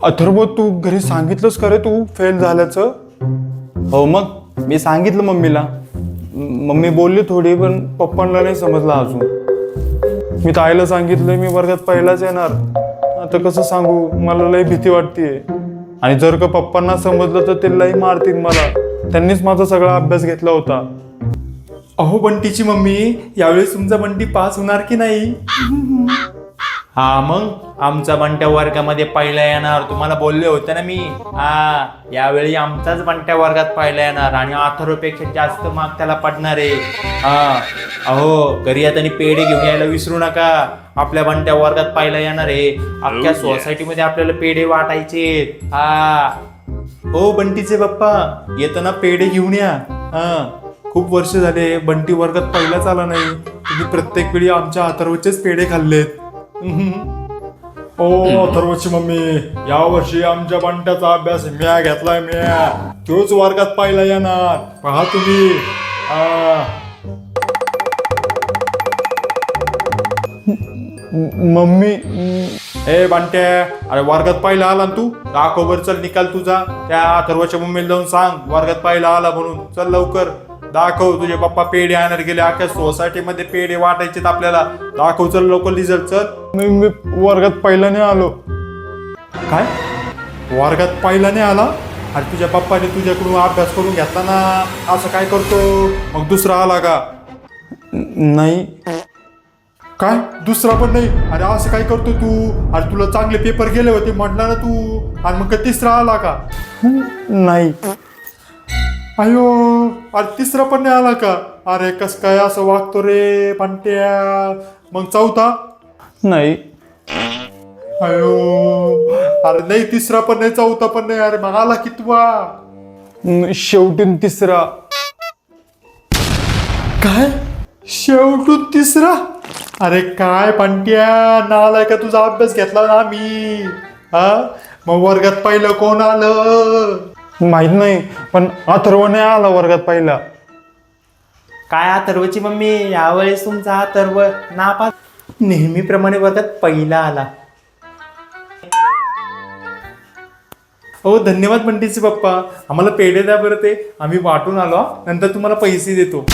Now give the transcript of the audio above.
अथर्व, तू घरी सांगितलंस का रे तू फेल झाल्याचं? हो, मग मी सांगितलं मम्मीला. मम्मी बोलली थोडी, पण पप्पांना नाही समजलं अजून. मी ताईला सांगितलं मी वर्गात पहिलाच येणार. आता कसं सांगू, मला लई भीती वाटतेय. आणि जर का पप्पांना समजलं तर ते लई मारतील मला. त्यांनीच माझा सगळा अभ्यास घेतला होता. अहो बंटीची मम्मी, यावेळेस तुमचा बंटी पास होणार की नाही? हा, मग आमचा बंट्या वर्गामध्ये पहिला येणार, तुम्हाला बोलले होते ना मी. हा, यावेळी आमचाच बंट्या वर्गात पहिला येणार आणि अथर्वपेक्षा जास्त मार्क त्याला पडणार आहे. हा, अहो घरी आता पेढे घेऊन यायला विसरू नका. आपल्या बंट्या वर्गात पहिला येणार आहे. अख्ख्या सोसायटीमध्ये आपल्याला पेढे वाटायचे. हा, ओ बंटीचे बाप्पा, येताना पेढे घेऊन या. हा, खूप वर्ष झाले बंटी वर्गात पहिलाच आला नाही. तुम्ही प्रत्येक वेळी आमच्या अथर्वचेच पेढे खाल्लेत. ओ अथर्वची मम्मी, या वर्षी आमच्या बंट्याचा अभ्यास म्या घेतलाय. तोच वर्गात पहिला येणार, पहा तुम्ही. मम्मी, ए बंट्या, अरे वर्गात पहिला आला ना तू? दाखव बरं, चल निकाल तुझा. त्या अथर्वच्या मम्मीला जाऊन सांग वर्गात पहिला आला म्हणून. चल लवकर दाखव. तुझे पप्पा पेढे आणायला गेले, अख्ख्या सोसायटीमध्ये पेढे वाटायचे आपल्याला. दाखव, चल लवकर रिझल्ट. चल. मी वर्गात पहिला नाही आलो. काय, वर्गात पहिला नाही आला? अरे तुझ्या पप्पाने तुझ्याकडून अभ्यास करून घेतला ना, असं काय करतो? मग दुसरा आला का? नाही. काय, दुसरा पण नाही? अरे असं काय करतो तू? अरे तुला चांगले पेपर गेले होते म्हटलं ना तू, आणि मग तिसरा आला का? नाही. अयो, अरे तिसरा पण नाही आला का? अरे कस काय असं वागतो रे बंट्या? मग चौथा? नाही. अयो, अरे नाही, तिसरा पण नाही, चौथा पण नाही. अरे मग आला कितवा? शेवटी तिसरा. काय, शेवटून तिसरा? अरे काय बंट्या, नालाय का? तुझा अभ्यास घेतला ना मी. हा, मग वर्गात पहिलं कोण आलं? माहित नाही, पण अथर्व नाही आला वर्गात पहिला. काय अथर्वची मम्मी, यावेळेस तुमचा अथर्व नापास नेहमीप्रमाणे वर्गात पहिला आला. हो, धन्यवाद बंटीचे पप्पा. आम्हाला पेढे द्या बरं, ते आम्ही वाटून आलो. नंतर तुम्हाला पैसे देतो.